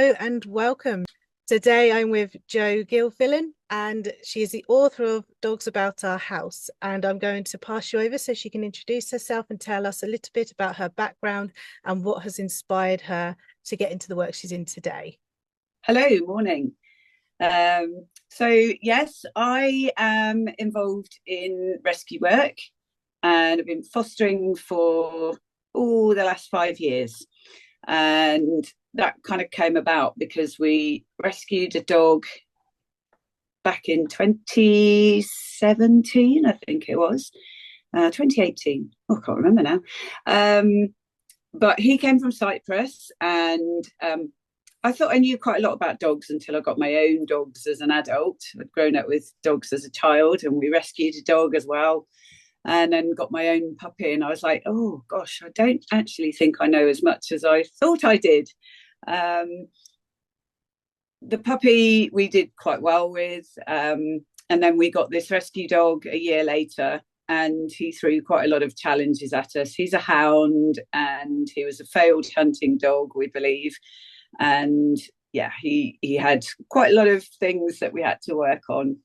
Hello and welcome. Today I'm with Jo Gilfillan, and she is the author of Dogs About Our House. And I'm going to pass you over so she can introduce herself and tell us a little bit about her background and what has inspired her to get into the work she's in today. Hello, morning. So yes, I am involved in rescue work and I've been fostering for the last 5 years. And that kind of came about because we rescued a dog back in 2017, I think it was, 2018. Oh, I can't remember now. But he came from Cyprus, and I thought I knew quite a lot about dogs until I got my own dogs as an adult. I'd grown up with dogs as a child, and we rescued a dog as well, and then got my own puppy. And I was like, oh gosh, I don't actually think I know as much as I thought I did. The puppy we did quite well with, and then we got this rescue dog a year later, and he threw quite a lot of challenges at us. He's a hound, and he was a failed hunting dog, we believe. And yeah, he had quite a lot of things that we had to work on,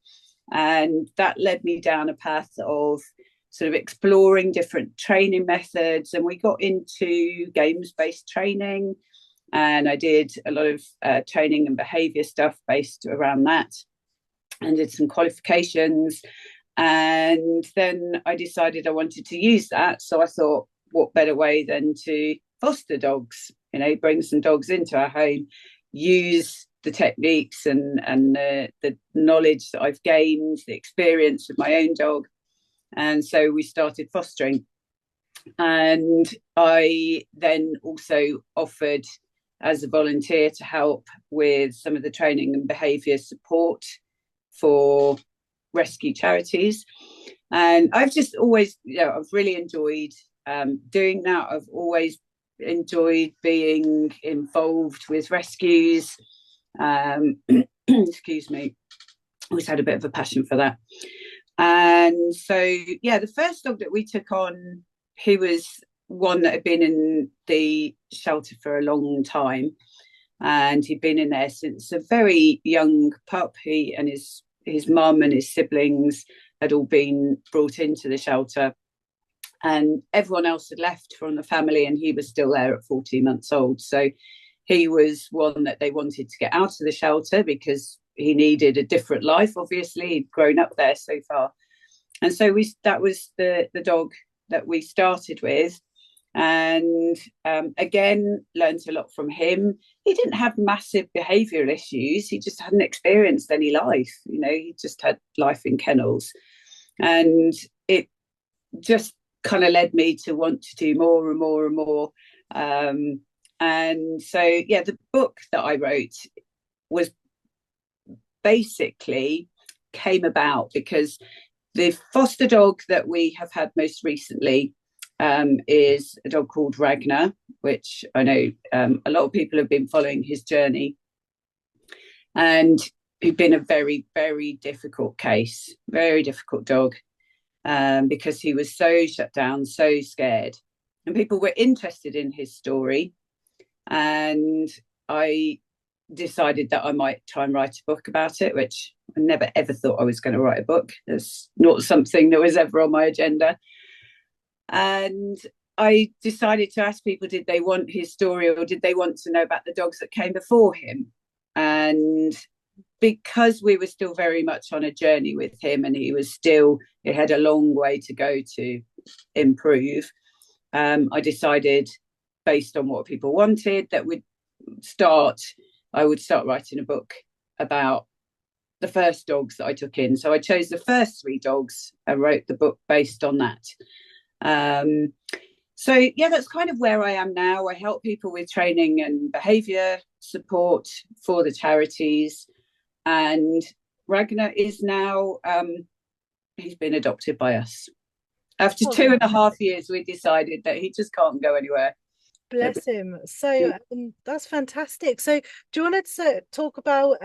and that led me down a path of sort of exploring different training methods. And we got into games-based training, and I did a lot of training and behavior stuff based around that, and did some qualifications. And then I decided I wanted to use that. So I thought, what better way than to foster dogs, bring some dogs into our home, use the techniques and the knowledge that I've gained, the experience with my own dog. And so we started fostering. And I then also offered as a volunteer to help with some of the training and behaviour support for rescue charities. And I've just always, I've really enjoyed doing that. I've always enjoyed being involved with rescues. Excuse me. Always had a bit of a passion for that. And so, the first dog that we took on, he was one that had been in the shelter for a long time, and he'd been in there since a very young pup. He and his mum and his siblings had all been brought into the shelter, and everyone else had left from the family, and he was still there at 14 months old. So he was one that they wanted to get out of the shelter because he needed a different life. Obviously, he'd grown up there so far. And so that was the dog that we started with. And again, learned a lot from him. He didn't have massive behavioural issues. He just hadn't experienced any life. He just had life in kennels. And it just kind of led me to want to do more and more and more. And so, the book that I wrote was basically came about because the foster dog that we have had most recently is a dog called Ragnar, which I know a lot of people have been following his journey. And he'd been a very, very difficult case, very difficult dog, because he was so shut down, so scared. And people were interested in his story. And I decided that I might try and write a book about it, which I never ever thought I was going to write a book. It's not something that was ever on my agenda. And I decided to ask people, did they want his story, or did they want to know about the dogs that came before him? And because we were still very much on a journey with him, and he had a long way to go to improve, I decided, based on what people wanted, that I would start writing a book about the first dogs that I took in. So I chose the first 3 dogs and wrote the book based on that. So that's kind of where I am now. I help people with training and behaviour support for the charities. And Ragnar is now, he's been adopted by us. After 2.5 years, we decided that he just can't go anywhere. Bless him. So that's fantastic. So do you want to talk about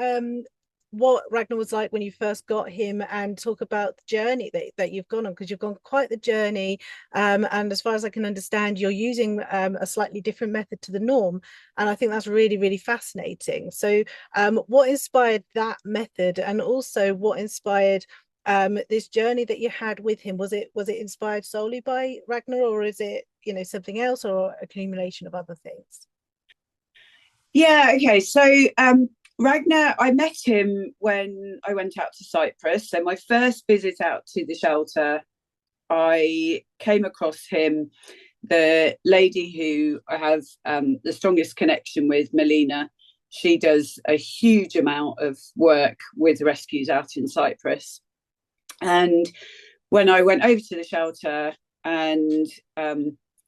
what Ragnar was like when you first got him, and talk about the journey that you've gone on, because you've gone quite the journey. And as far as I can understand, you're using a slightly different method to the norm. And I think that's really, really fascinating. So what inspired that method, and also what inspired this journey that you had with him? Was it inspired solely by Ragnar, or is it, something else, or accumulation of other things? Yeah, okay. So Ragnar, I met him when I went out to Cyprus. So my first visit out to the shelter, I came across him. The lady who I have the strongest connection with, Melina, she does a huge amount of work with rescues out in Cyprus. And when I went over to the shelter and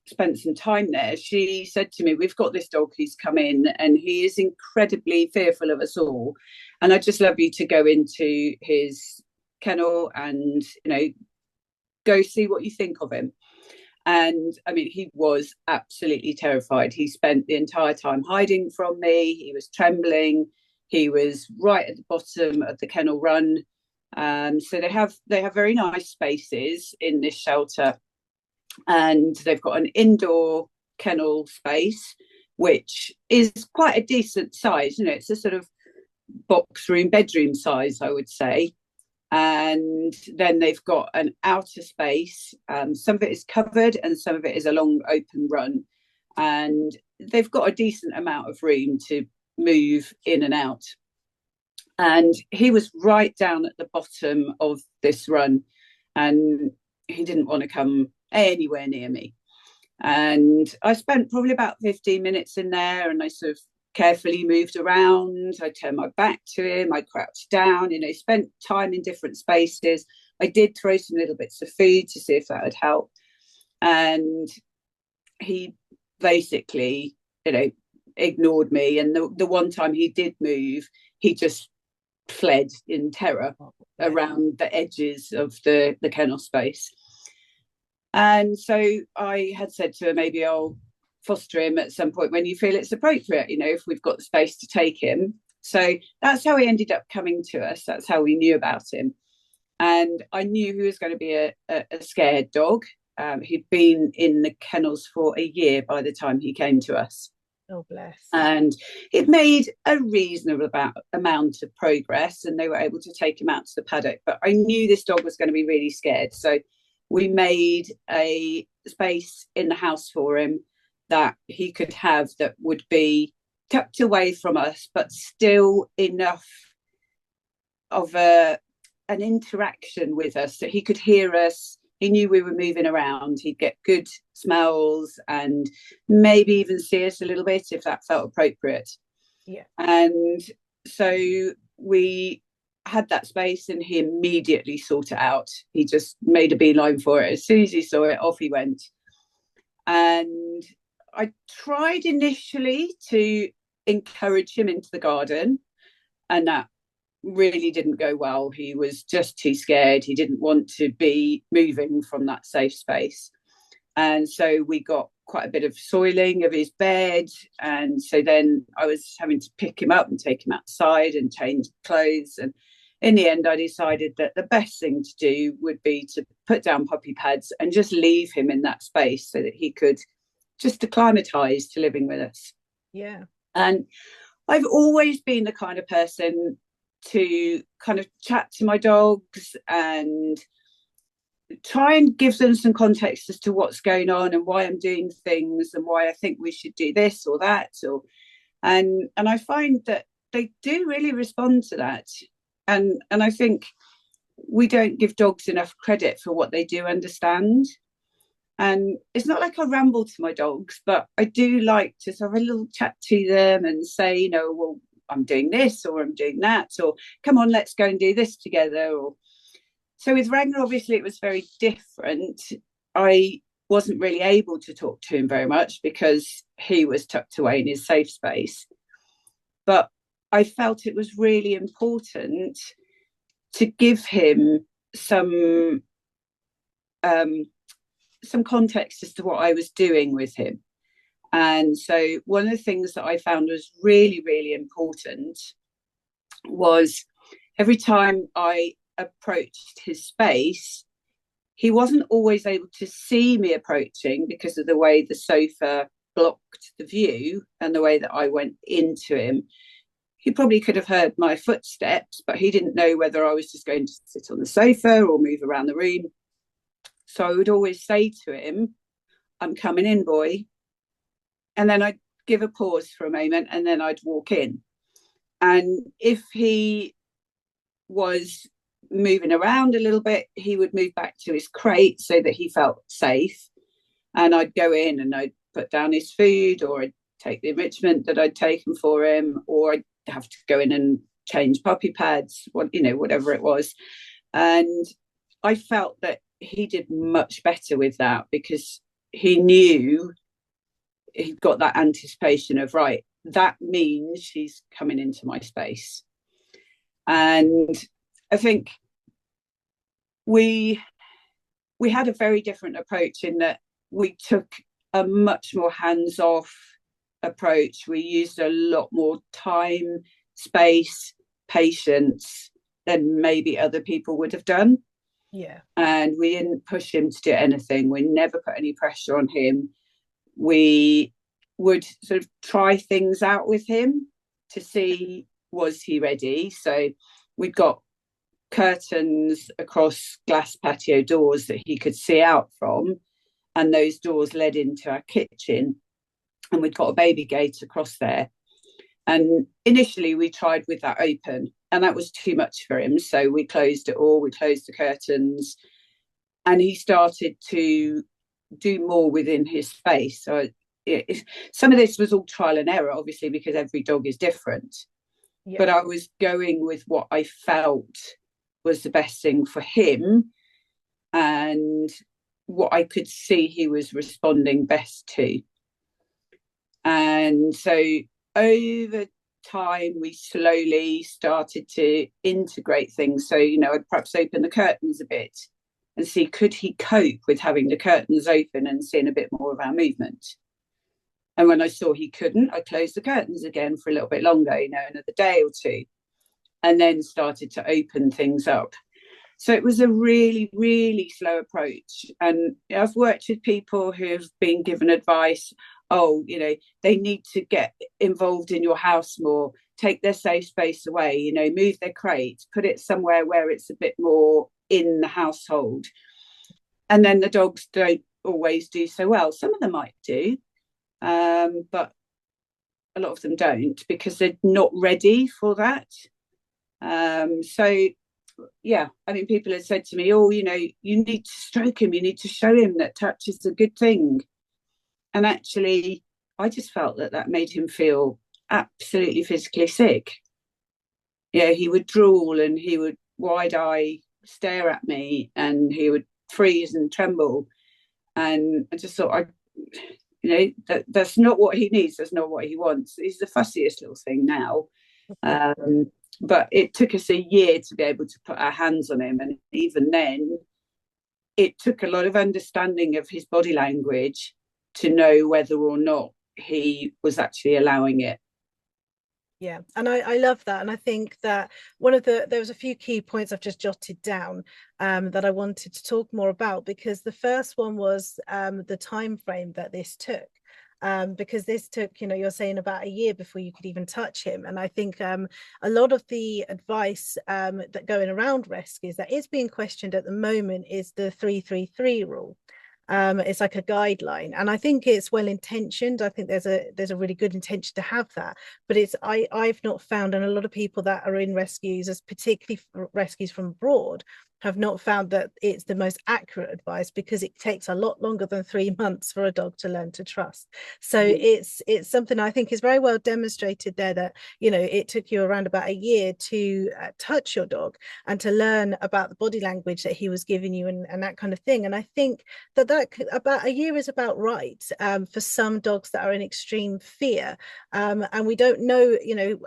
spent some time there, she said to me, "We've got this dog who's come in and he is incredibly fearful of us all. And I'd just love you to go into his kennel and, go see what you think of him." And I mean, he was absolutely terrified. He spent the entire time hiding from me. He was trembling. He was right at the bottom of the kennel run. So they have very nice spaces in this shelter, and they've got an indoor kennel space, which is quite a decent size. It's a sort of box room, bedroom size, I would say. And then they've got an outer space. Some of it is covered and some of it is a long open run. And they've got a decent amount of room to move in and out. And he was right down at the bottom of this run, and he didn't want to come anywhere near me. And I spent probably about 15 minutes in there, and I sort of carefully moved around. I turned my back to him. I crouched down, spent time in different spaces. I did throw some little bits of food to see if that would help. And he basically, ignored me. And the one time he did move, he just fled in terror around the edges of the kennel space. And so I had said to her, maybe I'll foster him at some point when you feel it's appropriate, if we've got the space to take him. So that's how he ended up coming to us. That's how we knew about him. And I knew he was going to be a scared dog. He'd been in the kennels for a year by the time he came to us. Oh, bless. And it made a reasonable amount of progress, and they were able to take him out to the paddock. But I knew this dog was going to be really scared. So we made a space in the house for him that he could have that would be tucked away from us, but still enough of an interaction with us that he could hear us. He knew we were moving around. He'd get good smells and maybe even see us a little bit if that felt appropriate. Yeah. And so we had that space, and he immediately sought it out. He just made a beeline for it. As soon as he saw it, off he went. And I tried initially to encourage him into the garden, and that really didn't go well. He was just too scared. He didn't want to be moving from that safe space. And so we got quite a bit of soiling of his bed. And so then I was having to pick him up and take him outside and change clothes. And in the end, I decided that the best thing to do would be to put down puppy pads and just leave him in that space so that he could just acclimatise to living with us. Yeah. And I've always been the kind of person to kind of chat to my dogs and try and give them some context as to what's going on and why I'm doing things and why I think we should do this or that. And I find that they do really respond to that. And I think we don't give dogs enough credit for what they do understand. And it's not like I ramble to my dogs, but I do like to have a little chat to them and say, well, I'm doing this or I'm doing that, or come on, let's go and do this together. So with Ragnar, obviously it was very different. I wasn't really able to talk to him very much because he was tucked away in his safe space. But I felt it was really important to give him some context as to what I was doing with him. And so one of the things that I found was really, really important was every time I approached his space, he wasn't always able to see me approaching because of the way the sofa blocked the view and the way that I went into him. He probably could have heard my footsteps, but he didn't know whether I was just going to sit on the sofa or move around the room. So I would always say to him, I'm coming in, boy. And then I'd give a pause for a moment and then I'd walk in. And if he was moving around a little bit, he would move back to his crate so that he felt safe. And I'd go in and I'd put down his food, or I'd take the enrichment that I'd taken for him, or I'd have to go in and change puppy pads, whatever it was. And I felt that he did much better with that because he knew he'd got that anticipation of, right, that means she's coming into my space. And I think we had a very different approach in that we took a much more hands-off approach. We used a lot more time, space, patience than maybe other people would have done. Yeah. And we didn't push him to do anything. We never put any pressure on him. We would sort of try things out with him to see, was he ready? So we'd got curtains across glass patio doors that he could see out from, and those doors led into our kitchen, and we'd got a baby gate across there. And initially we tried with that open, and that was too much for him, so we closed it all. We closed the curtains, and he started to do more within his space. So some of this was all trial and error, obviously, because every dog is different. Yeah. But I was going with what I felt was the best thing for him and what I could see he was responding best to. And so over time, we slowly started to integrate things. So, I'd perhaps open the curtains a bit and see, could he cope with having the curtains open and seeing a bit more of our movement? And when I saw he couldn't, I closed the curtains again for a little bit longer, another day or two, and then started to open things up. So it was a really, really slow approach. And I've worked with people who've been given advice, they need to get involved in your house more, take their safe space away, move their crate, put it somewhere where it's a bit more in the household. And then the dogs don't always do so well. Some of them might do, but a lot of them don't because they're not ready for that. People have said to me, you need to stroke him, you need to show him that touch is a good thing. And actually, I just felt that made him feel absolutely physically sick. Yeah, he would drool and he would wide-eye stare at me and he would freeze and tremble. And I just thought, that's not what he needs. That's not what he wants. He's the fussiest little thing now. But it took us a year to be able to put our hands on him. And even then, it took a lot of understanding of his body language to know whether or not he was actually allowing it. Yeah, and I love that. And I think that there was a few key points I've just jotted down that I wanted to talk more about, because the first one was the time frame that this took. Because this took, you're saying about a year before you could even touch him. And I think a lot of the advice that going around rescues that is being questioned at the moment is the 3-3-3 rule. It's like a guideline, and I think it's well intentioned. I think there's a really good intention to have that, but I've not found, and a lot of people that are in rescues, as particularly rescues from abroad, have not found that it's the most accurate advice, because it takes a lot longer than 3 months for a dog to learn to trust. So it's something I think is very well demonstrated there, that it took you around about a year to touch your dog and to learn about the body language that he was giving you and that kind of thing. And I think that about a year is about right for some dogs that are in extreme fear, and we don't know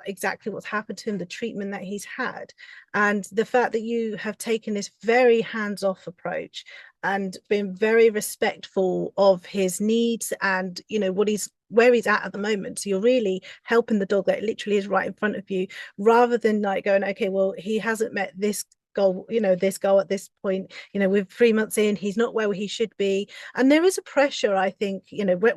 exactly what's happened to him, the treatment that he's had. And the fact that you have taken this very hands-off approach and been very respectful of his needs and what he's where he's at the moment. So you're really helping the dog that literally is right in front of you, rather than like going, okay, well, he hasn't met this goal, this goal at this point, we're 3 months in, he's not where he should be. And there is a pressure, I think,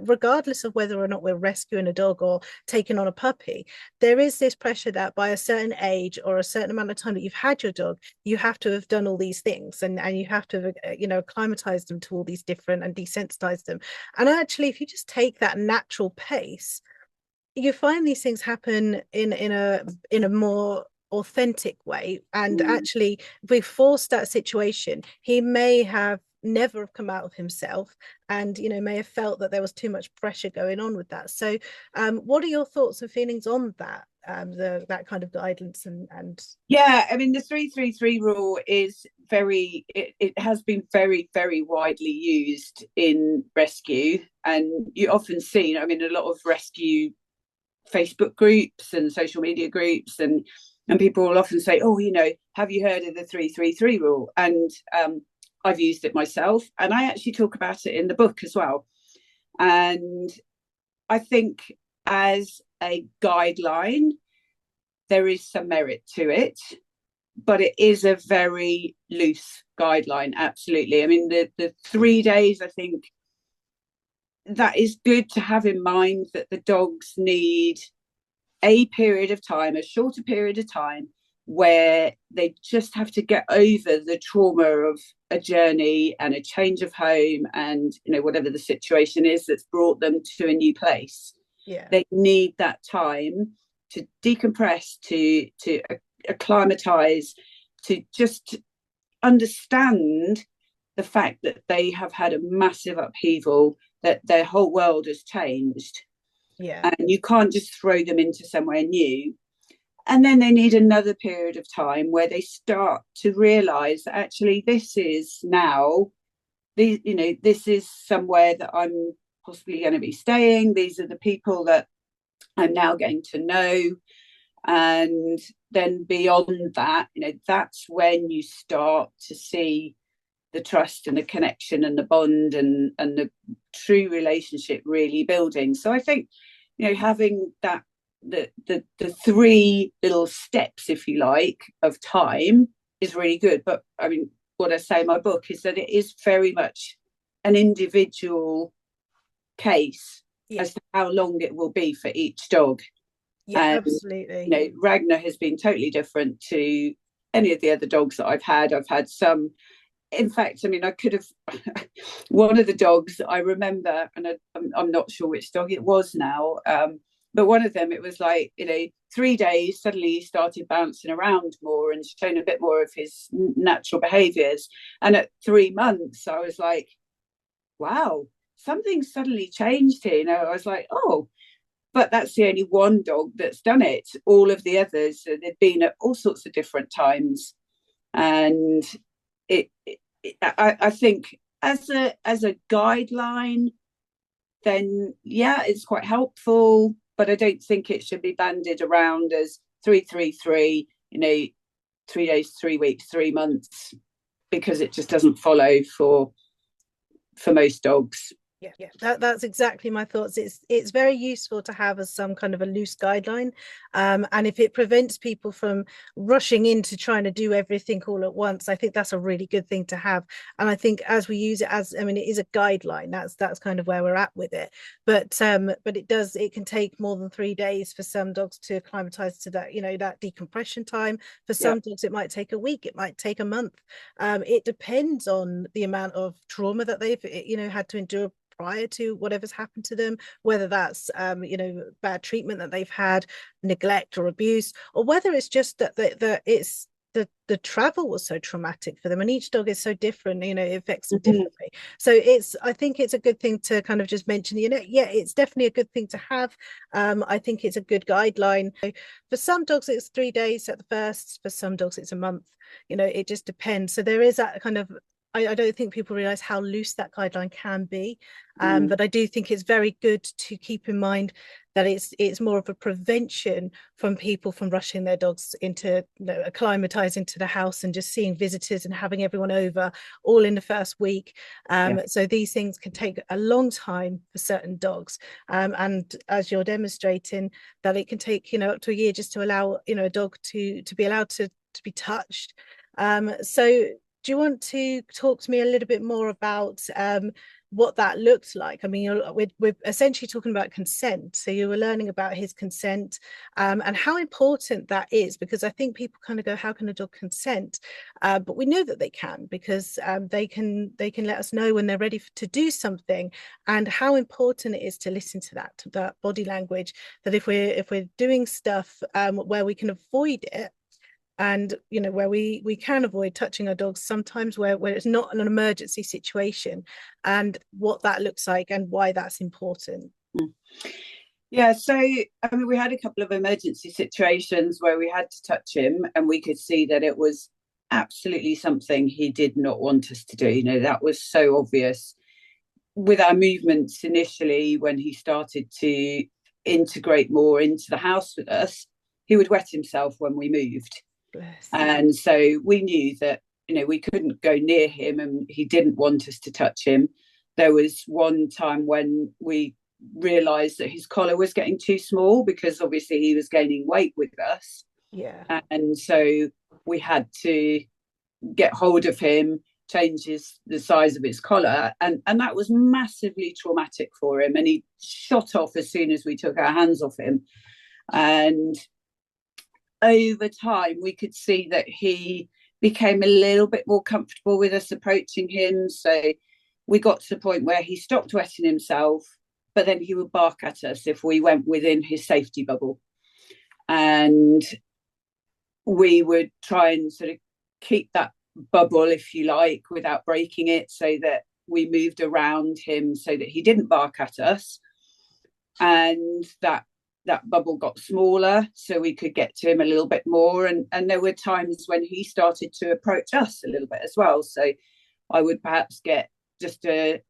regardless of whether or not we're rescuing a dog or taking on a puppy, there is this pressure that by a certain age or a certain amount of time that you've had your dog, you have to have done all these things, and you have to have, acclimatized them to all these different and desensitized them. And actually, if you just take that natural pace, you find these things happen in a more authentic way. And Mm. actually, if we force that situation, he may have never have come out of himself, and may have felt that there was too much pressure going on with that. So what are your thoughts and feelings on that, that kind of guidance? And Yeah, I mean, the 333 rule is it has been very, very widely used in rescue. And you often see, I mean, a lot of rescue Facebook groups and social media groups, and people will often say, oh, have you heard of the 333 rule? And I've used it myself, and I actually talk about it in the book as well. And I think as a guideline, there is some merit to it, but it is a very loose guideline. Absolutely. I mean, the 3 days, I think that is good to have in mind, that the dogs need a period of time, a shorter period of time, where they just have to get over the trauma of a journey and a change of home, and whatever the situation is that's brought them to a new place. yeah, They need that time to decompress, to acclimatize, to just understand the fact that they have had a massive upheaval, that their whole world has changed, yeah, and you can't just throw them into somewhere new. And then they need another period of time where they start to realize that actually this is now this is somewhere that I'm possibly going to be staying. These are the people that I'm now getting to know. And then beyond that, that's when you start to see the trust and the connection and the bond and the true relationship really building. So I think, having that the three little steps, if you like, of time is really good. But I mean, what I say in my book is that it is very much an individual case yeah, as to how long it will be for each dog. yeah, And absolutely. Ragnar has been totally different to any of the other dogs that I've had. I've had some, in fact, I mean, I could have one of the dogs I remember, and I'm not sure which dog it was now, but one of them, it was like 3 days, suddenly he started bouncing around more and showing a bit more of his natural behaviors, and at 3 months I was like, wow, something suddenly changed here. I was like, oh, but that's the only one dog that's done it. All of the others, they've been at all sorts of different times. And I think as a guideline, then yeah, it's quite helpful, but I don't think it should be banded around as 333, 3 days, 3 weeks, 3 months, because it just doesn't follow for most dogs. Yeah, that's exactly my thoughts. It's very useful to have as some kind of a loose guideline, and if it prevents people from rushing into trying to do everything all at once, I think that's a really good thing to have. And I think as we use it as, I mean, it is a guideline. That's kind of where we're at with it. But it can take more than 3 days for some dogs to acclimatize to that, that decompression time. For Yeah. some dogs, it might take a week, it might take a month. It depends on the amount of trauma that they've, had to endure prior to whatever's happened to them, whether that's bad treatment that they've had, neglect or abuse, or whether it's just that it's the travel was so traumatic for them, and each dog is so different, it affects them Mm-hmm. differently. So I think it's a good thing to kind of just mention, yeah, it's definitely a good thing to have. I think it's a good guideline. For some dogs it's 3 days at the first, for some dogs it's a month, it just depends. So there is that kind of I don't think people realize how loose that guideline can be. Mm. But I do think it's very good to keep in mind that it's more of a prevention from people from rushing their dogs into, acclimatizing into the house and just seeing visitors and having everyone over all in the first week. Yeah. So these things can take a long time for certain dogs. And as you're demonstrating, that it can take, up to a year just to allow, a dog to be allowed to be touched. So do you want to talk to me a little bit more about what that looked like? I mean, we're essentially talking about consent. So you were learning about his consent, and how important that is, because I think people kind of go, how can a dog consent? But we know that they can, because they can let us know when they're ready to do something, and how important it is to listen to that body language. That if we're doing stuff where we can avoid it, and where we can avoid touching our dogs sometimes, where it's not an emergency situation, and what that looks like and why that's important. Yeah, so I mean, we had a couple of emergency situations where we had to touch him, and we could see that it was absolutely something he did not want us to do. That was so obvious with our movements initially. When he started to integrate more into the house with us, he would wet himself when we moved. Bless. And so we knew that, we couldn't go near him, and he didn't want us to touch him. There was one time when we realized that his collar was getting too small, because obviously he was gaining weight with us. Yeah. And so we had to get hold of him, change the size of his collar. And that was massively traumatic for him. And he shot off as soon as we took our hands off him. And over time, we could see that he became a little bit more comfortable with us approaching him. So we got to the point where he stopped wetting himself, but then he would bark at us if we went within his safety bubble. And we would try and sort of keep that bubble, if you like, without breaking it, so that we moved around him so that he didn't bark at us. And that bubble got smaller, so we could get to him a little bit more. And there were times when he started to approach us a little bit as well. So I would perhaps get just a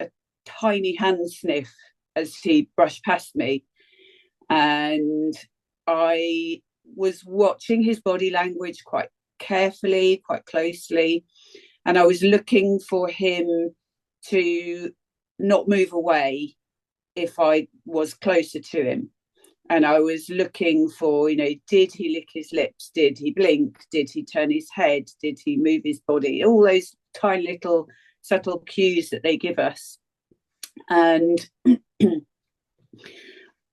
tiny hand sniff as he brushed past me. And I was watching his body language quite carefully, quite closely. And I was looking for him to not move away if I was closer to him. And I was looking for, did he lick his lips? Did he blink? Did he turn his head? Did he move his body? All those tiny little subtle cues that they give us. And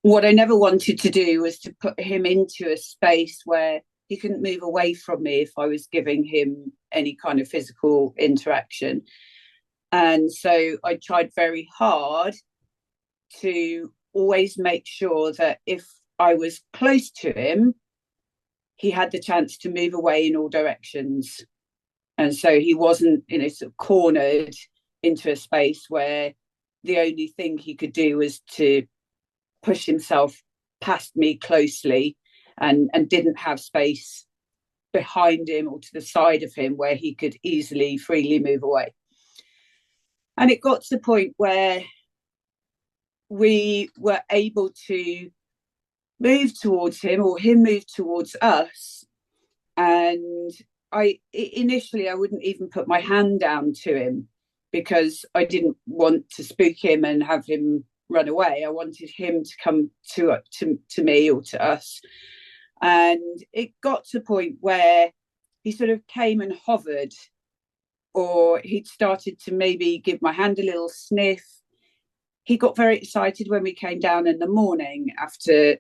what I never wanted to do was to put him into a space where he couldn't move away from me if I was giving him any kind of physical interaction. And so I tried very hard to always make sure that if I was close to him, he had the chance to move away in all directions. And so he wasn't, sort of cornered into a space where the only thing he could do was to push himself past me closely, and didn't have space behind him or to the side of him where he could easily, freely move away. And it got to the point where we were able to move towards him, or him move towards us. And initially I wouldn't even put my hand down to him, because I didn't want to spook him and have him run away. I wanted him to come to me or to us. And it got to the point where he sort of came and hovered, or he'd started to maybe give my hand a little sniff. He got very excited when we came down in the morning after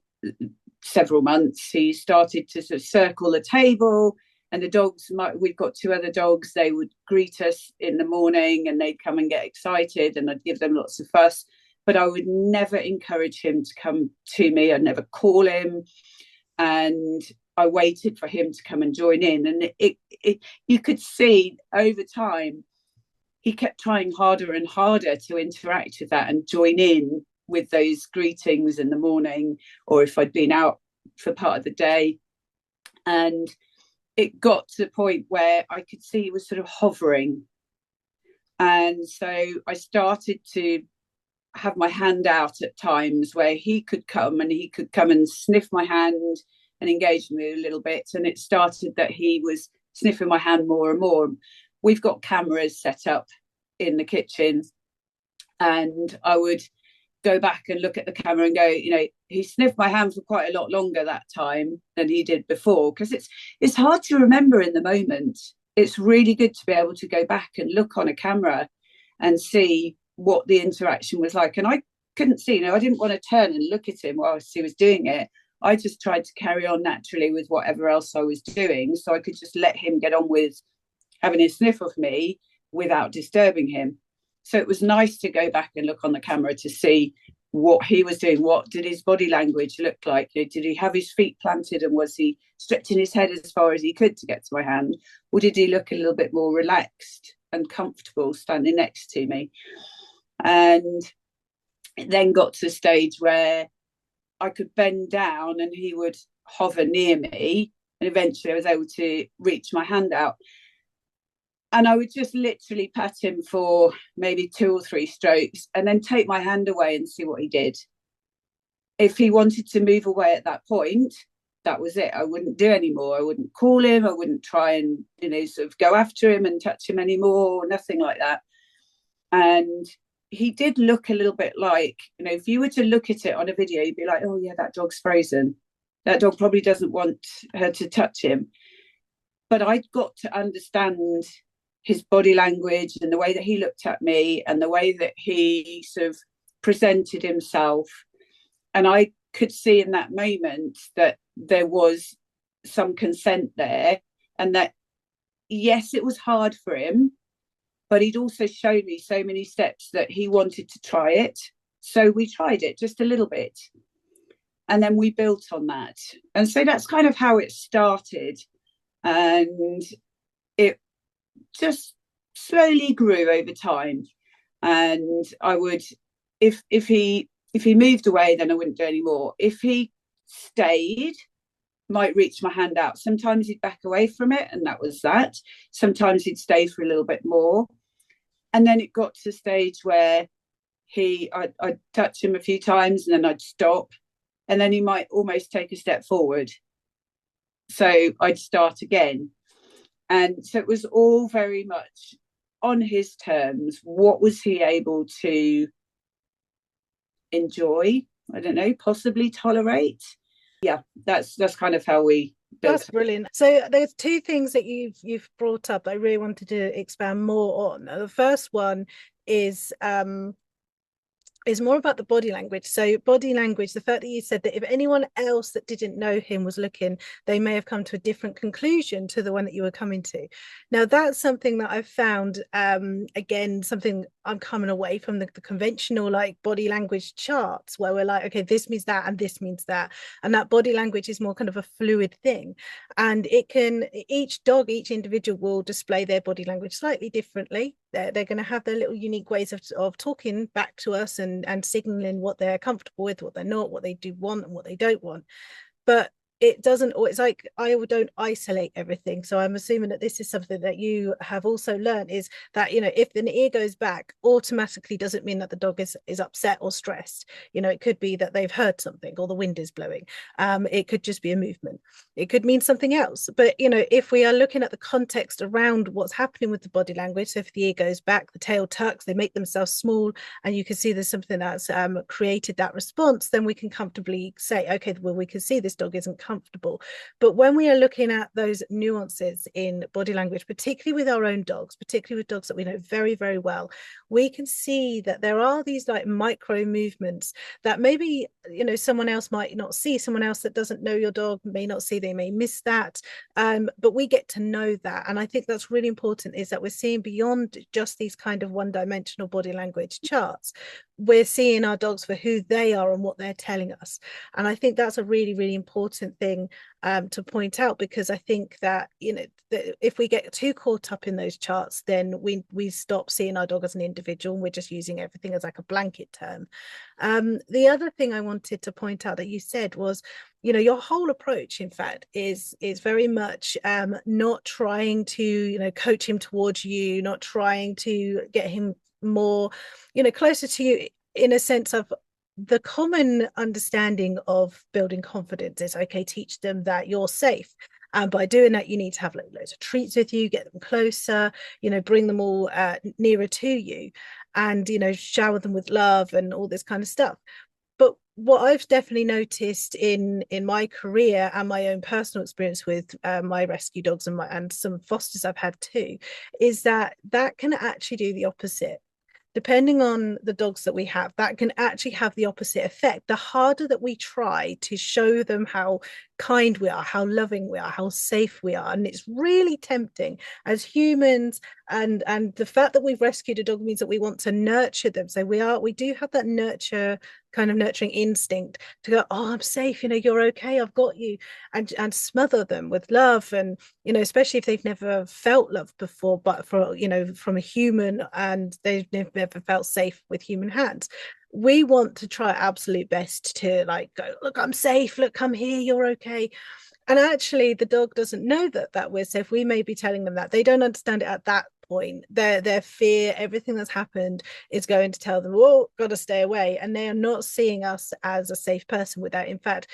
several months. He started to sort of circle the table, and the dogs, we've got two other dogs, they would greet us in the morning, and they'd come and get excited, and I'd give them lots of fuss. But I would never encourage him to come to me. I'd never call him. And I waited for him to come and join in. And you could see over time, he kept trying harder and harder to interact with that and join in with those greetings in the morning, or if I'd been out for part of the day. And it got to the point where I could see he was sort of hovering And so I started to have my hand out at times where he could come and sniff my hand and engage me a little bit. And it started that he was sniffing my hand more and more. We've got cameras set up in the kitchen, and I would go back and look at the camera and go, he sniffed my hand for quite a lot longer that time than he did before, because it's hard to remember in the moment. It's really good to be able to go back and look on a camera and see what the interaction was like. And I couldn't see, I didn't want to turn and look at him whilst he was doing it. I just tried to carry on naturally with whatever else I was doing, so I could just let him get on with having a sniff of me without disturbing him. So it was nice to go back and look on the camera to see what he was doing. What did his body language look like? Did he have his feet planted, and was he stretching his head as far as he could to get to my hand? Or did he look a little bit more relaxed and comfortable standing next to me? And it then got to a stage where I could bend down and he would hover near me. And eventually I was able to reach my hand out. And I would just literally pat him for maybe 2 or 3 strokes and then take my hand away and see what he did. If he wanted to move away at that point, that was it. I wouldn't do any more. I wouldn't call him. I wouldn't try and, sort of go after him and touch him anymore, nothing like that. And he did look a little bit like, if you were to look at it on a video, you'd be like, oh yeah, that dog's frozen. That dog probably doesn't want her to touch him. But I got to understand his body language and the way that he looked at me and the way that he sort of presented himself. And I could see in that moment that there was some consent there, and that, yes, it was hard for him, but he'd also showed me so many steps that he wanted to try it. So we tried it just a little bit. And then we built on that. And so that's kind of how it started. And it just slowly grew over time. And I would, if he moved away, then I wouldn't do any more. If he stayed, might reach my hand out. Sometimes he'd back away from it, and that was that. Sometimes he'd stay for a little bit more. And then it got to a stage where I'd touch him a few times and then I'd stop. And then he might almost take a step forward. So I'd start again. And so it was all very much on his terms. What was he able to enjoy? I don't know, possibly tolerate. Yeah, that's kind of how we built. That's brilliant. So there's 2 things that you've brought up that I really wanted to expand more on. The first one is more about the body language. So body language, the fact that you said that if anyone else that didn't know him was looking, they may have come to a different conclusion to the one that you were coming to. Now, that's something that I've found, again, something I'm coming away from the conventional like body language charts where we're like, okay, this means that and this means that. And that body language is more kind of a fluid thing. And each dog, each individual will display their body language slightly differently. They're going to have their little unique ways of talking back to us and signaling what they're comfortable with, what they're not, what they do want and what they don't want. But it doesn't, or it's like I don't isolate everything. So I'm assuming that this is something that you have also learned, is that, if an ear goes back, automatically doesn't mean that the dog is upset or stressed. It could be that they've heard something or the wind is blowing. It could just be a movement. It could mean something else. But, if we are looking at the context around what's happening with the body language, so if the ear goes back, the tail tucks, they make themselves small, and you can see there's something that's created that response, then we can comfortably say, okay, well, we can see this dog isn't comfortable. But when we are looking at those nuances in body language, particularly with our own dogs, particularly with dogs that we know very, very well, we can see that there are these like micro movements that maybe, someone else might not see, someone else that doesn't know your dog may not see, they may miss that. But we get to know that. And I think that's really important, is that we're seeing beyond just these kind of one-dimensional body language charts. We're seeing our dogs for who they are and what they're telling us. And I think that's a really, really important thing to point out, because I think that, if we get too caught up in those charts, then we stop seeing our dog as an individual, and we're just using everything as like a blanket term. The other thing I wanted to point out that you said was, your whole approach, in fact, is very much not trying to, coach him towards you, not trying to get him more, closer to you, in a sense of the common understanding of building confidence is, okay, teach them that you're safe. And by doing that, you need to have loads of treats with you, get them closer, bring them all nearer to you, and, shower them with love and all this kind of stuff. But what I've definitely noticed in my career and my own personal experience with my rescue dogs and some fosters I've had too, is that can actually do the opposite. Depending on the dogs that we have, that can actually have the opposite effect. The harder that we try to show them how kind we are, how loving we are, how safe we are, and it's really tempting as humans, and the fact that we've rescued a dog means that we want to nurture them. So we do have that nurturing instinct to go, oh, I'm safe, you're okay, I've got you, and smother them with love. And especially if they've never felt love before, but from a human, and they've never felt safe with human hands, we want to try our absolute best to like go, look, I'm safe, look, come here, you're okay. And actually the dog doesn't know that we're safe. We may be telling them that. They don't understand it at that point. Their fear, everything that's happened, is going to tell them, oh, gotta stay away. And they are not seeing us as a safe person with that. In fact,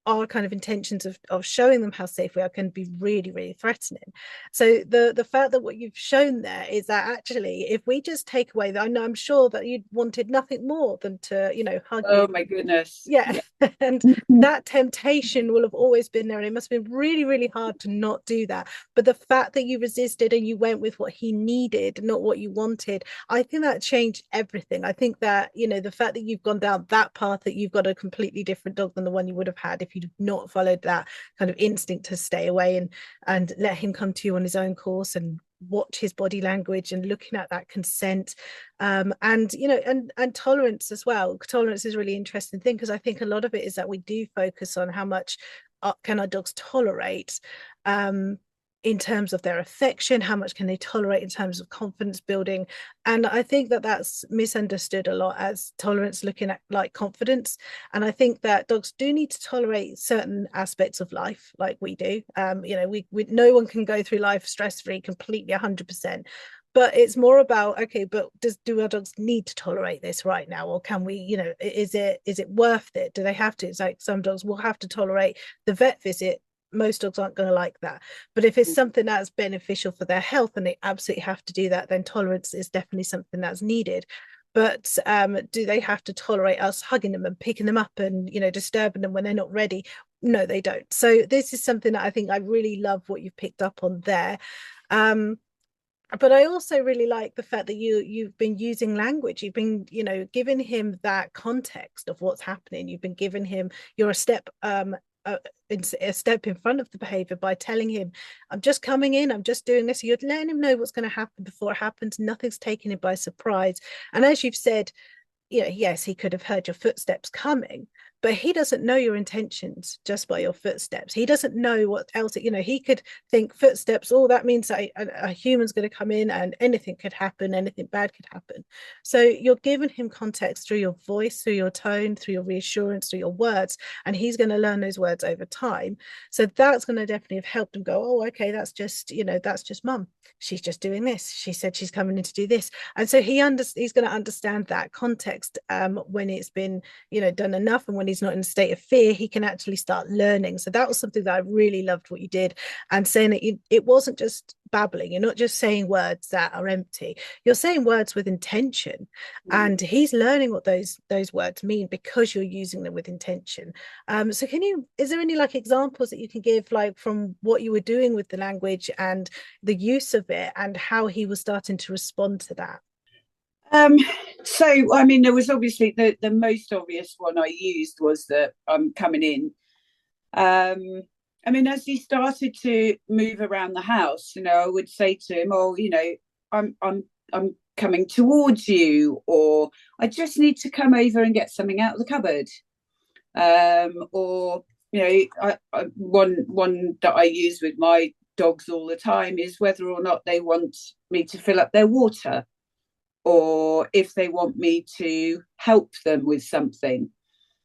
our kind of intentions of showing them how safe we are can be really, really threatening. So the fact that what you've shown there is that actually, if we just take away that, I know, I'm sure that you wanted nothing more than to, hug Oh him. my goodness. Yeah. And that temptation will have always been there, and it must have been really, really hard to not do that. But the fact that you resisted and you went with what he needed, not what you wanted, I think that changed everything. I think that, the fact that you've gone down that path, that you've got a completely different dog than the one you would have had if you'd not followed that kind of instinct to stay away and let him come to you on his own course, and watch his body language, and looking at that consent, and tolerance as well. Tolerance is a really interesting thing, because I think a lot of it is that we do focus on how much can our dogs tolerate, in terms of their affection, how much can they tolerate in terms of confidence building. And I think that that's misunderstood a lot as tolerance looking at like confidence. And I think that dogs do need to tolerate certain aspects of life like we do. We no one can go through life stress-free completely 100%. But it's more about, okay, but do our dogs need to tolerate this right now? Or can we, is it worth it? Do they have to? It's like some dogs will have to tolerate the vet visit. Most dogs aren't going to like that. But if it's something that's beneficial for their health and they absolutely have to do that, then tolerance is definitely something that's needed. But do they have to tolerate us hugging them and picking them up and, disturbing them when they're not ready? No, they don't. So this is something that I think I really love what you've picked up on there. But I also really like the fact that you've been using language. You've been, giving him that context of what's happening. You've been giving him, you're a step in front of the behavior by telling him, I'm just coming in, I'm just doing this. You're letting him know what's going to happen before it happens. Nothing's taking him by surprise. And as you've said, yes, he could have heard your footsteps coming, but he doesn't know your intentions just by your footsteps. He doesn't know what else, he could think footsteps, oh, that means a human's going to come in and anything could happen, anything bad could happen. So you're giving him context through your voice, through your tone, through your reassurance, through your words, and he's going to learn those words over time. So that's going to definitely have helped him go, oh, okay, that's just mum. She's just doing this. She said she's coming in to do this. And so he's going to understand that context when it's been, done enough, and when he's not in a state of fear, he can actually start learning. So that was something that I really loved what you did, and saying that it wasn't just babbling. You're not just saying words that are empty. You're saying words with intention, and he's learning what those words mean because you're using them with intention. So is there any like examples that you can give, like from what you were doing with the language and the use of it, and how he was starting to respond to that? So, I mean, there was obviously the most obvious one I used was that I'm coming in. I mean, as he started to move around the house, I would say to him, "Oh, I'm coming towards you," or "I just need to come over and get something out of the cupboard," or one that I use with my dogs all the time is whether or not they want me to fill up their water, or if they want me to help them with something.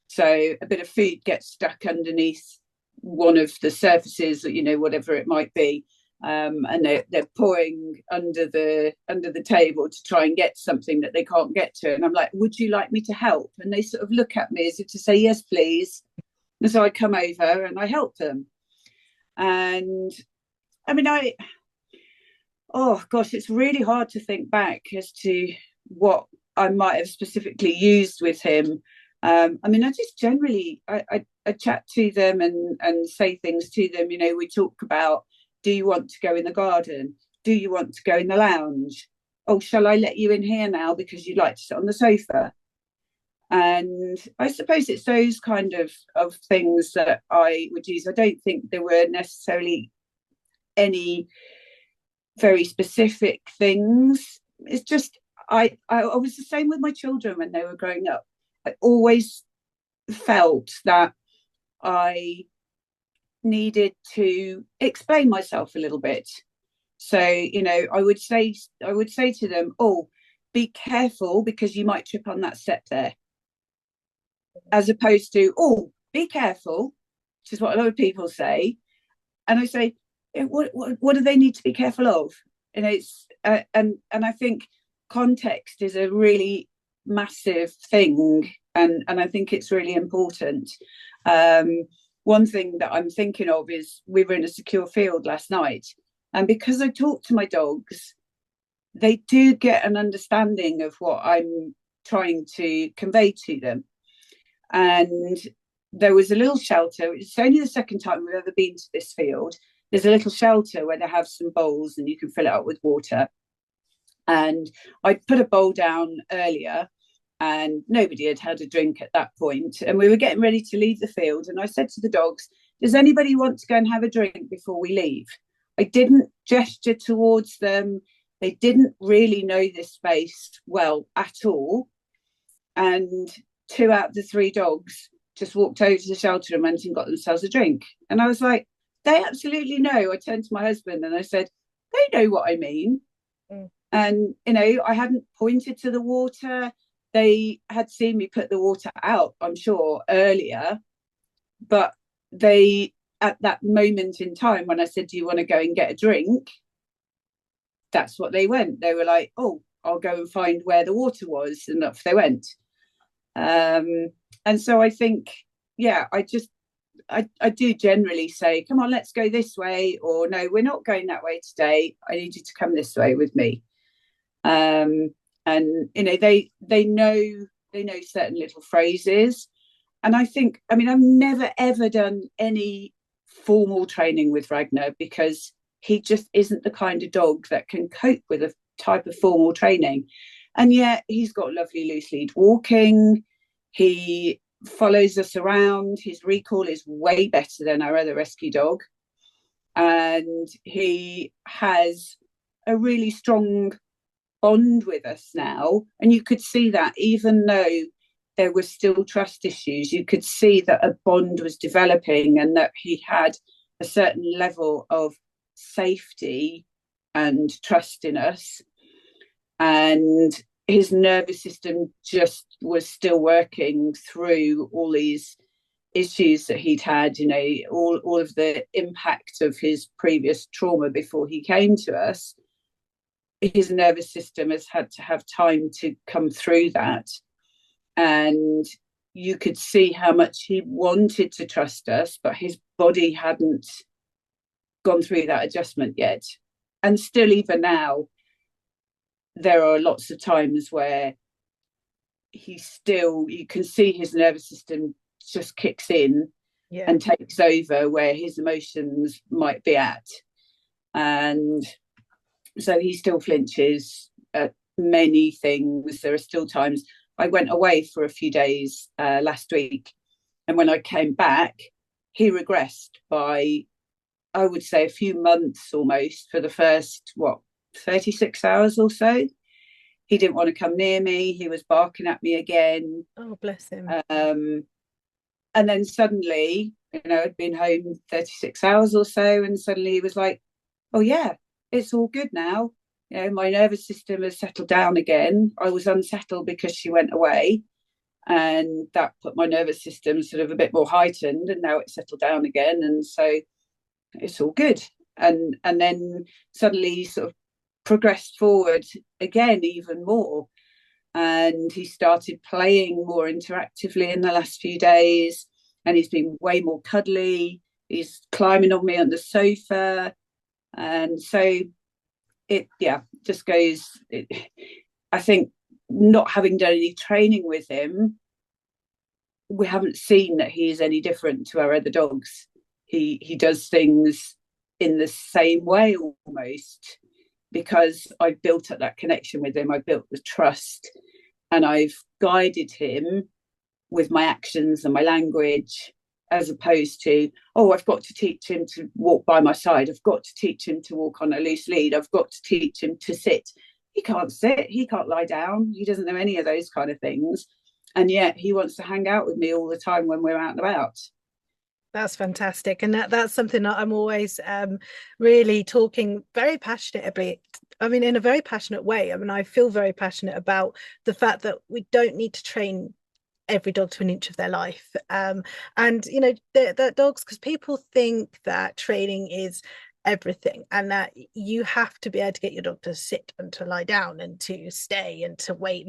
So a bit of food gets stuck underneath one of the surfaces, whatever it might be, and they're pouring under the table to try and get something that they can't get to. And I'm like, would you like me to help? And they sort of look at me as if to say, yes, please. And so I come over and I help them. And I mean, oh gosh, it's really hard to think back as to what I might have specifically used with him. I mean, I just generally I chat to them and say things to them. We talk about, do you want to go in the garden? Do you want to go in the lounge? Oh, shall I let you in here now because you'd like to sit on the sofa? And I suppose it's those kind of things that I would use. I don't think there were necessarily any very specific things. It's just I was the same with my children when they were growing up. I always felt that I needed to explain myself a little bit. So, I would say to them, oh, be careful because you might trip on that step there. As opposed to, oh, be careful, which is what a lot of people say. And I say, what do they need to be careful of? And it's and I think context is a really massive thing, and I think it's really important. One thing that I'm thinking of is we were in a secure field last night, and because I talk to my dogs, they do get an understanding of what I'm trying to convey to them. And there was a little shelter. It's only the second time we've ever been to this field. There's a little shelter where they have some bowls and you can fill it up with water. And I put a bowl down earlier and nobody had had a drink at that point. And we were getting ready to leave the field. And I said to the dogs, does anybody want to go and have a drink before we leave? I didn't gesture towards them. They didn't really know this space well at all. And 2 out of the 3 dogs just walked over to the shelter and went and got themselves a drink. And I was like, they absolutely know. I turned to my husband and I said, they know what I mean. Mm. And, I hadn't pointed to the water. They had seen me put the water out, I'm sure, earlier. But they, at that moment in time, when I said, do you want to go and get a drink? That's what they went. They were like, oh, I'll go and find where the water was. And off they went. And so I think, yeah, I do generally say, come on, let's go this way, or no, we're not going that way today. I need you to come this way with me. And they know certain little phrases. And I think, I mean, I've never ever done any formal training with Ragnar because he just isn't the kind of dog that can cope with a type of formal training. And yet he's got lovely loose lead walking. He follows us around. His recall is way better than our other rescue dog. And he has a really strong bond with us now. And you could see that even though there were still trust issues, you could see that a bond was developing and that he had a certain level of safety and trust in us. And his nervous system just was still working through all these issues that he'd had, all of the impact of his previous trauma before he came to us. His nervous system has had to have time to come through that. And you could see how much he wanted to trust us, but his body hadn't gone through that adjustment yet. And still, even now, there are lots of times where you can see his nervous system just kicks in and takes over where his emotions might be at. And so he still flinches at many things. There are still times. I went away for a few days last week, and when I came back, he regressed by, I would say, a few months almost for the first, 36 hours or so. He didn't want to come near me. He was barking at me again. Oh, bless him. And then suddenly I'd been home 36 hours or so, and suddenly he was like, oh yeah, it's all good now. My nervous system has settled down again. I was unsettled because she went away, and that put my nervous system sort of a bit more heightened, and now it's settled down again, and so it's all good. And then suddenly he sort of progressed forward again even more, and he started playing more interactively in the last few days, and he's been way more cuddly. He's climbing on me on the sofa, and so it just goes. I think not having done any training with him, we haven't seen that he's any different to our other dogs. He does things in the same way almost, because I've built up that connection with him. I've built the trust, and I've guided him with my actions and my language, as opposed to, oh, I've got to teach him to walk by my side. I've got to teach him to walk on a loose lead. I've got to teach him to sit. He can't sit. He can't lie down. He doesn't know any of those kind of things. And yet he wants to hang out with me all the time when we're out and about. That's fantastic. And that's something that I'm always really talking very passionately. I mean, in a very passionate way. I mean, I feel very passionate about the fact that we don't need to train every dog to an inch of their life. And, that dogs, because people think that training is everything, and that you have to be able to get your dog to sit and to lie down and to stay and to wait,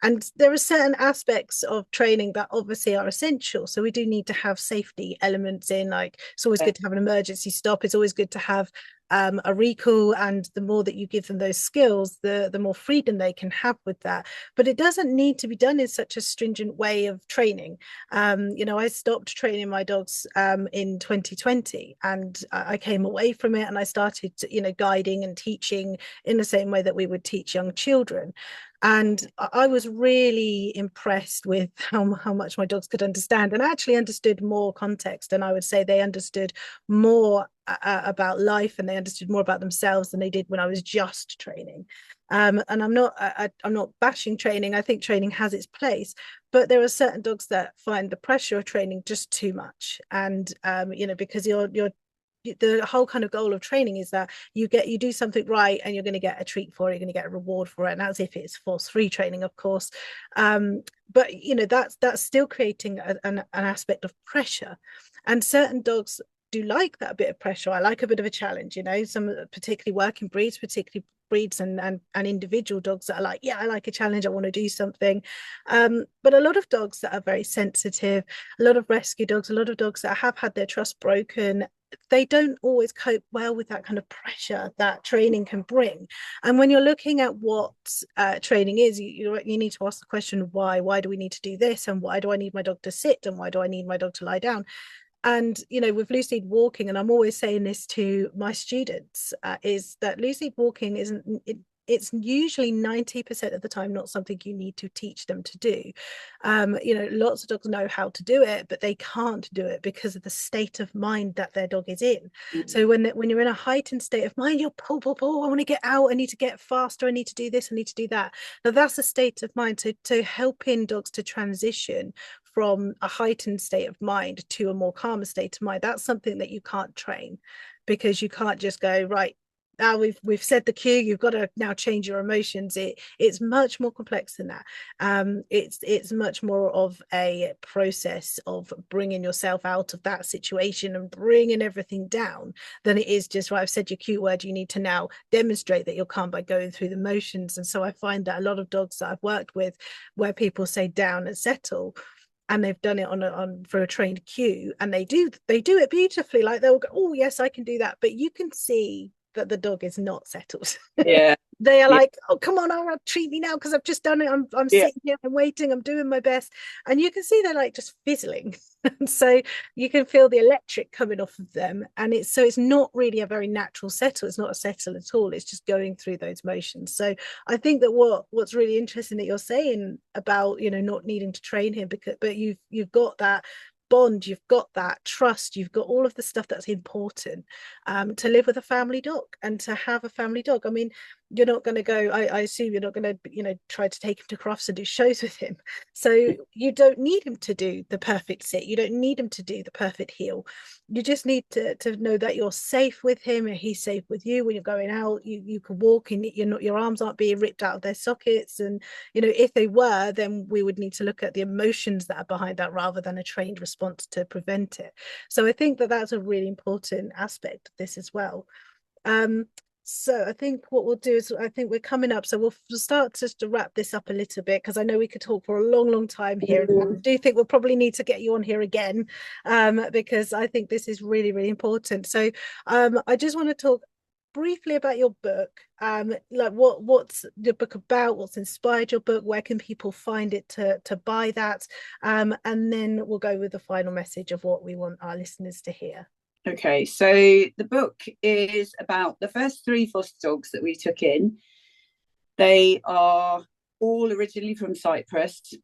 and there are certain aspects of training that obviously are essential. So we do need to have safety elements in, like it's always good to have an emergency stop, it's always good to have a recall, and the more that you give them those skills, the more freedom they can have with that. But it doesn't need to be done in such a stringent way of training. I stopped training my dogs in 2020, and I came away from it, and I started guiding and teaching in the same way that we would teach young children. And I was really impressed with how much my dogs could understand, and actually understood more context. And I would say they understood more about life, and they understood more about themselves than they did when I was just training. And I'm not bashing training. I think training has its place, but there are certain dogs that find the pressure of training just too much. And because you're the whole kind of goal of training is that you do something right, and you're going to get a treat for it, you're going to get a reward for it, and as if it's force-free training, of course. But that's still creating an aspect of pressure, and certain dogs do like that bit of pressure. I like a bit of a challenge, some particularly working breeds, particularly breeds and individual dogs that are like, yeah, I like a challenge, I want to do something. But a lot of dogs that are very sensitive, a lot of rescue dogs, a lot of dogs that have had their trust broken, they don't always cope well with that kind of pressure that training can bring. And when you're looking at what training is, you need to ask the question, why do we need to do this, and why do I need my dog to sit, and why do I need my dog to lie down? And with loose lead walking, and I'm always saying this to my students, is that loose lead walking it's usually 90% of the time not something you need to teach them to do. Lots of dogs know how to do it, but they can't do it because of the state of mind that their dog is in. Mm-hmm. So when you're in a heightened state of mind, you're pull, I want to get out, I need to get faster, I need to do this, I need to do that. Now that's a state of mind. So helping dogs to transition from a heightened state of mind to a more calmer state of mind, that's something that you can't train, because you can't just go, right, now we've said the cue, you've got to now change your emotions. It's much more complex than that. It's much more of a process of bringing yourself out of that situation and bringing everything down than it is just, right, I've said your cue word, you need to now demonstrate that you're calm by going through the motions. And so I find that a lot of dogs that I've worked with, where people say down and settle, and they've done it on for a trained cue, and they do it beautifully, like they'll go, oh yes, I can do that, but you can see that the dog is not settled. Yeah. They are like, oh, come on, I'll treat me now because I've just done it. I'm sitting here, I'm waiting, I'm doing my best. And you can see they're like just fizzling. And so you can feel the electric coming off of them. And it's not really a very natural settle. It's not a settle at all. It's just going through those motions. So I think that what's really interesting that you're saying about, not needing to train him, but you've got that bond, you've got that trust, you've got all of the stuff that's important to live with a family dog and to have a family dog. I mean, you're not going to go, I assume you're not going to, try to take him to crafts and do shows with him. So you don't need him to do the perfect sit. You don't need him to do the perfect heel. You just need to know that you're safe with him and he's safe with you when you're going out. You can walk and your arms aren't being ripped out of their sockets. And, if they were, then we would need to look at the emotions that are behind that rather than a trained response to prevent it. So I think that that's a really important aspect of this as well. Um, so I think what we'll do is I think we're coming up. So we'll start just to wrap this up a little bit because I know we could talk for a long, long time here. I do think we'll probably need to get you on here again because I think this is really, really important. So I just want to talk briefly about your book. Like what's your book about? What's inspired your book? Where can people find it to buy that? And then we'll go with the final message of what we want our listeners to hear. Okay, so the book is about the first 3 foster dogs that we took in. They are all originally from Cyprus.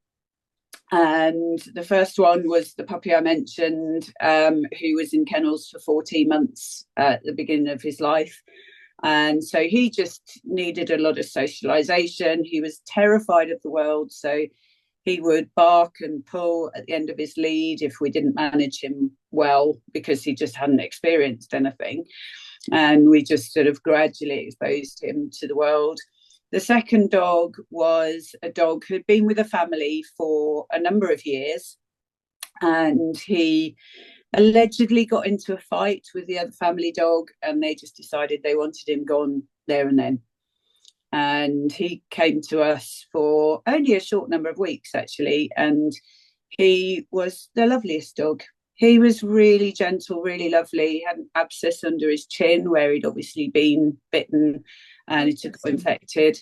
And the first one was the puppy I mentioned, who was in kennels for 14 months at the beginning of his life. And so he just needed a lot of socialization. He was terrified of the world. So he would bark and pull at the end of his lead if we didn't manage him well, because he just hadn't experienced anything. And we just sort of gradually exposed him to the world. The second dog was a dog who had been with a family for a number of years, and he allegedly got into a fight with the other family dog, and they just decided they wanted him gone there and then. And he came to us for only a short number of weeks, actually, and he was the loveliest dog. He was really gentle, really lovely. He had an abscess under his chin where he'd obviously been bitten and it had got infected.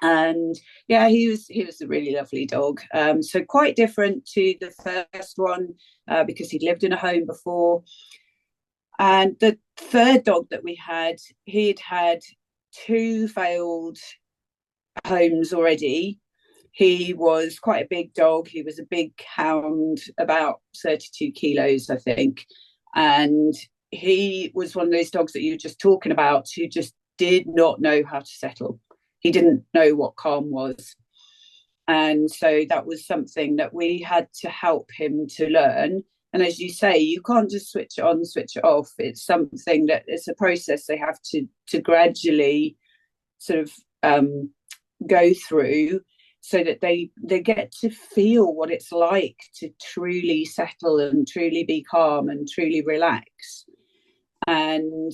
And yeah, he was a really lovely dog. So quite different to the first one because he'd lived in a home before. And the third dog that we had, he'd had 2 failed homes already. He was quite a big dog. He was a big hound, about 32 kilos, I think. And he was one of those dogs that you were just talking about who just did not know how to settle. He didn't know what calm was. And so that was something that we had to help him to learn. And as you say, you can't just switch it on, switch it off. It's something that it's a process they have to gradually sort of go through, so that they get to feel what it's like to truly settle and truly be calm and truly relax. And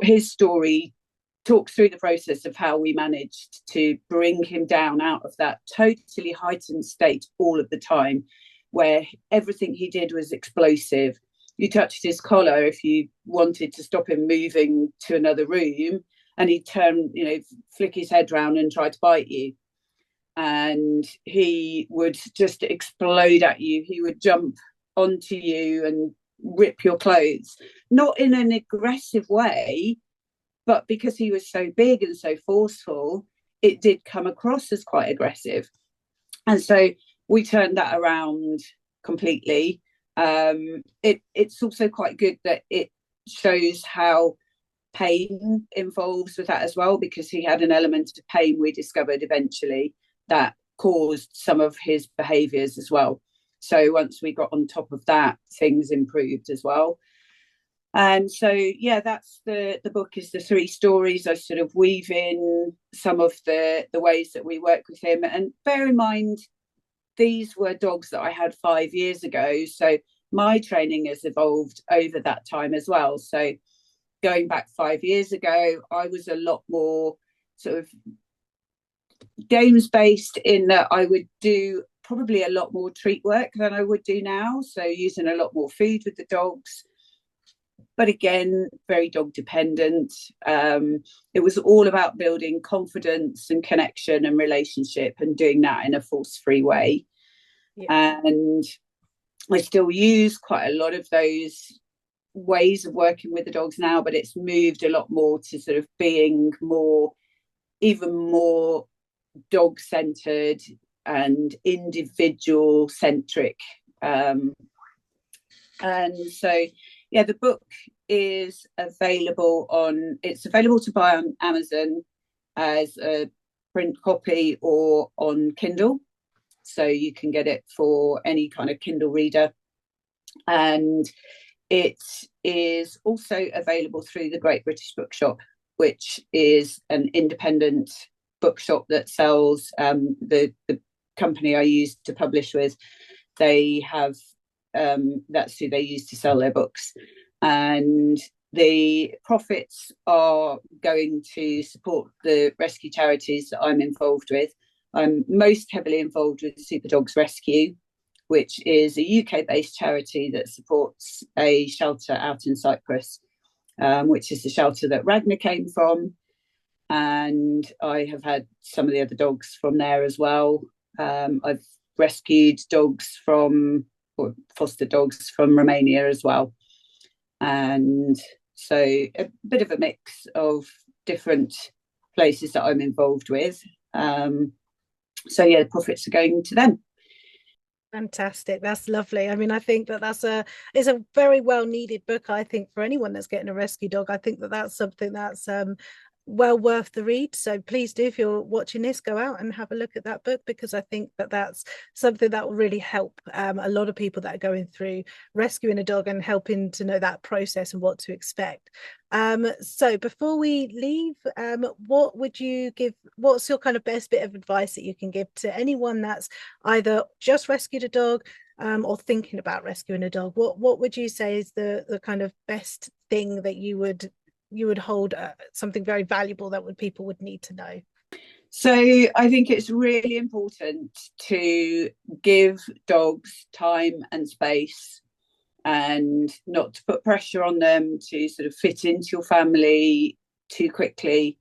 his story talks through the process of how we managed to bring him down out of that totally heightened state all of the time, where everything he did was explosive. You touched his collar if you wanted to stop him moving to another room, and he'd turn, flick his head round and try to bite you. And he would just explode at you. He would jump onto you and rip your clothes, not in an aggressive way, but because he was so big and so forceful, it did come across as quite aggressive. And so we turned that around completely. It's also quite good that it shows how pain involves with that as well, because he had an element of pain we discovered eventually that caused some of his behaviours as well. So once we got on top of that, things improved as well. And so, yeah, that's the book is the 3 stories. I sort of weave in some of the ways that we work with him. And bear in mind, these were dogs that I had 5 years ago. So my training has evolved over that time as well. So going back 5 years ago, I was a lot more sort of games based, in that I would do probably a lot more treat work than I would do now. So using a lot more food with the dogs. But again, very dog dependent. It was all about building confidence and connection and relationship, and doing that in a force-free way. Yeah. And I still use quite a lot of those ways of working with the dogs now, but it's moved a lot more to sort of being even more dog-centered and individual-centric. And so, yeah, the book is available on, it's available to buy on Amazon as a print copy or on Kindle. So you can get it for any kind of Kindle reader. And it is also available through the Great British Bookshop, which is an independent bookshop that sells the company I use to publish with. They have that's who they use to sell their books, and the profits are going to support the rescue charities that I'm involved with. I'm most heavily involved with Super Dogs Rescue, which is a UK-based charity that supports a shelter out in Cyprus, which is the shelter that Ragnar came from. And I have had some of the other dogs from there as well. I've rescued dogs from, or foster dogs from Romania as well. And so a bit of a mix of different places that I'm involved with. So yeah, the profits are going to them. Fantastic. That's lovely. I mean, I think that is a very well needed book. I think for anyone that's getting a rescue dog, I think that that's something that's well worth the read. So please do, if you're watching this, go out and have a look at that book, because I think that that's something that will really help a lot of people that are going through rescuing a dog and helping to know that process and what to expect. So before we leave, what's your kind of best bit of advice that you can give to anyone that's either just rescued a dog or thinking about rescuing a dog? What would you say is the kind of best thing that you would hold something very valuable that people would need to know? So I think it's really important to give dogs time and space, and not to put pressure on them to sort of fit into your family too quickly,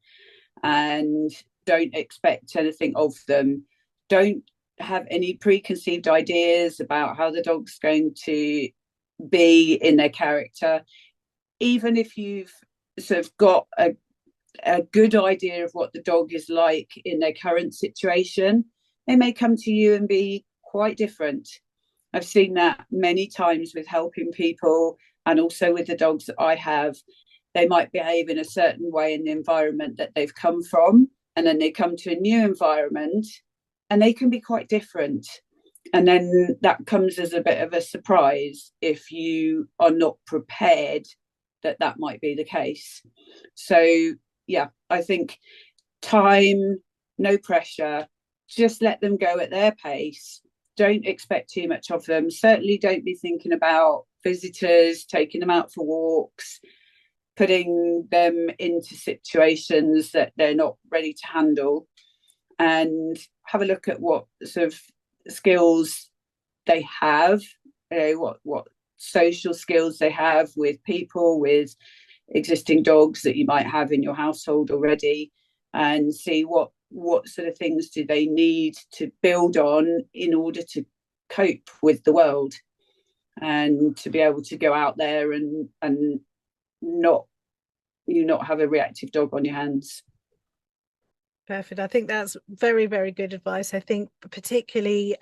and don't expect anything of them. Don't have any preconceived ideas about how the dog's going to be in their character. Even if you've sort of got a good idea of what the dog is like in their current situation, they may come to you and be quite different. I've seen that many times with helping people, and also with the dogs that I have. They might behave in a certain way in the environment that they've come from, and then they come to a new environment and they can be quite different. And then that comes as a bit of a surprise if you are not prepared that might be the case. So yeah, I think time, no pressure, just let them go at their pace. Don't expect too much of them. Certainly don't be thinking about visitors, taking them out for walks, putting them into situations that they're not ready to handle. And have a look at what sort of skills they have, what social skills they have with people, with existing dogs that you might have in your household already, and see what sort of things do they need to build on in order to cope with the world, and to be able to go out there and not have a reactive dog on your hands. Perfect. I think that's very, very good advice. I think particularly,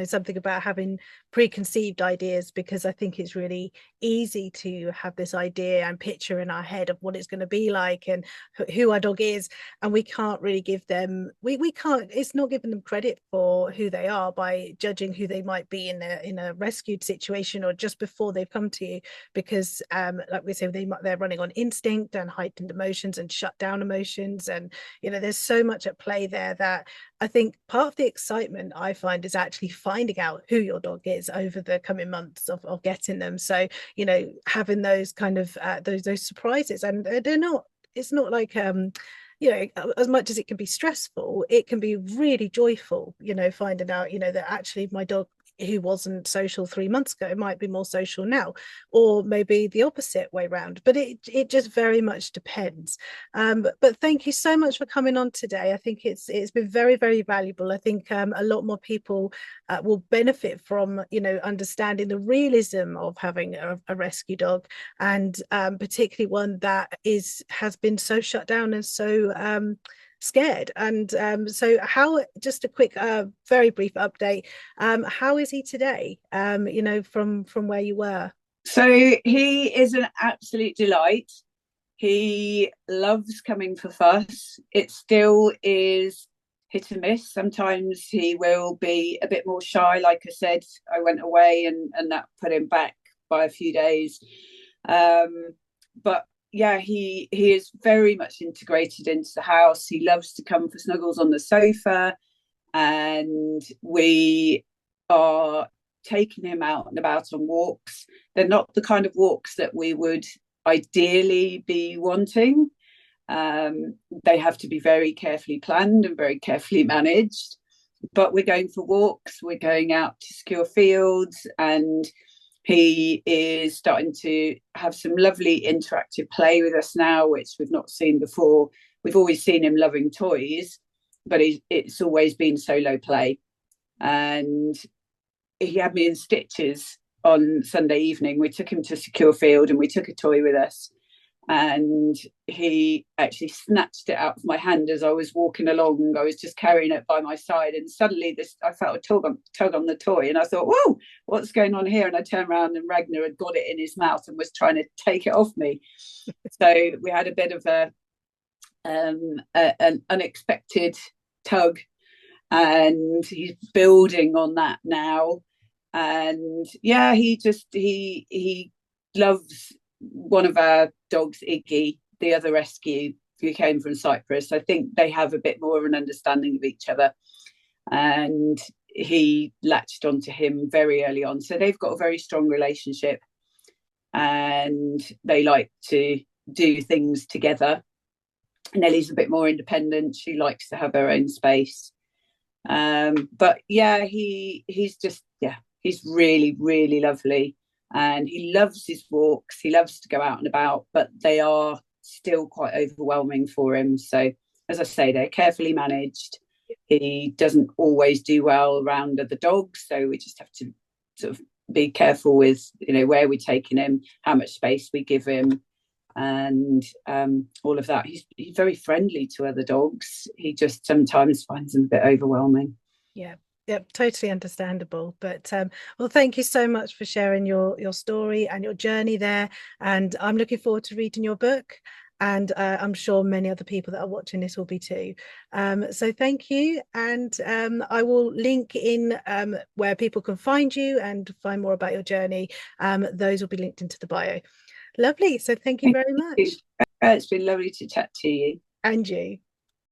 something about having preconceived ideas, because I think it's really easy to have this idea and picture in our head of what it's going to be like and who our dog is. And we can't really give them, we can't, it's not giving them credit for who they are by judging who they might be in a rescued situation or just before they've come to you, because like we say, they're running on instinct and heightened emotions and shut down emotions. And, there's so much at play there that I think part of the excitement I find is actually finding out who your dog is over the coming months of getting them. So, having those kind of those surprises, and it's not like as much as it can be stressful, it can be really joyful, finding out, that actually my dog who wasn't social 3 months ago might be more social now, or maybe the opposite way round. But it just very much depends. But thank you so much for coming on today. I think it's been very, very valuable. I think a lot more people will benefit from understanding the realism of having a rescue dog, and particularly one that has been so shut down and so scared. And so how, just a quick very brief update, how is he today, from where you were? So he is an absolute delight. He loves coming for fuss. It still is hit and miss. Sometimes he will be a bit more shy. Like I said, I went away and that put him back by a few days. Um, but yeah, he is very much integrated into the house. He loves to come for snuggles on the sofa, and we are taking him out and about on walks. They're not the kind of walks that we would ideally be wanting. They have to be very carefully planned and very carefully managed. But we're going for walks, we're going out to secure fields, and he is starting to have some lovely interactive play with us now, which we've not seen before. We've always seen him loving toys, but it's always been solo play. And he had me in stitches on Sunday evening. We took him to secure field and we took a toy with us, and he actually snatched it out of my hand as I was walking along. I was just carrying it by my side, and suddenly I felt a tug on the toy, and I thought, "Whoa, what's going on here?" And I turned around, and Ragnar had got it in his mouth and was trying to take it off me. So we had a bit of an unexpected tug, and he's building on that now. And yeah, he loves one of our dogs, Iggy, the other rescue who came from Cyprus. I think they have a bit more of an understanding of each other, and he latched onto him very early on. So they've got a very strong relationship, and they like to do things together. Nellie's a bit more independent. She likes to have her own space. But yeah, he's just, yeah, he's really, really lovely. And he loves his walks. He loves to go out and about, but they are still quite overwhelming for him. So, as I say, they're carefully managed. He doesn't always do well around other dogs. So we just have to sort of be careful with, where we're taking him, how much space we give him, and all of that. He's very friendly to other dogs. He just sometimes finds them a bit overwhelming. Yeah. Yep, totally understandable. But well, thank you so much for sharing your story and your journey there. And I'm looking forward to reading your book. And I'm sure many other people that are watching this will be too. So thank you. And I will link in where people can find you and find more about your journey. Those will be linked into the bio. Lovely. So thank you very much. It's been lovely to chat to you. And you.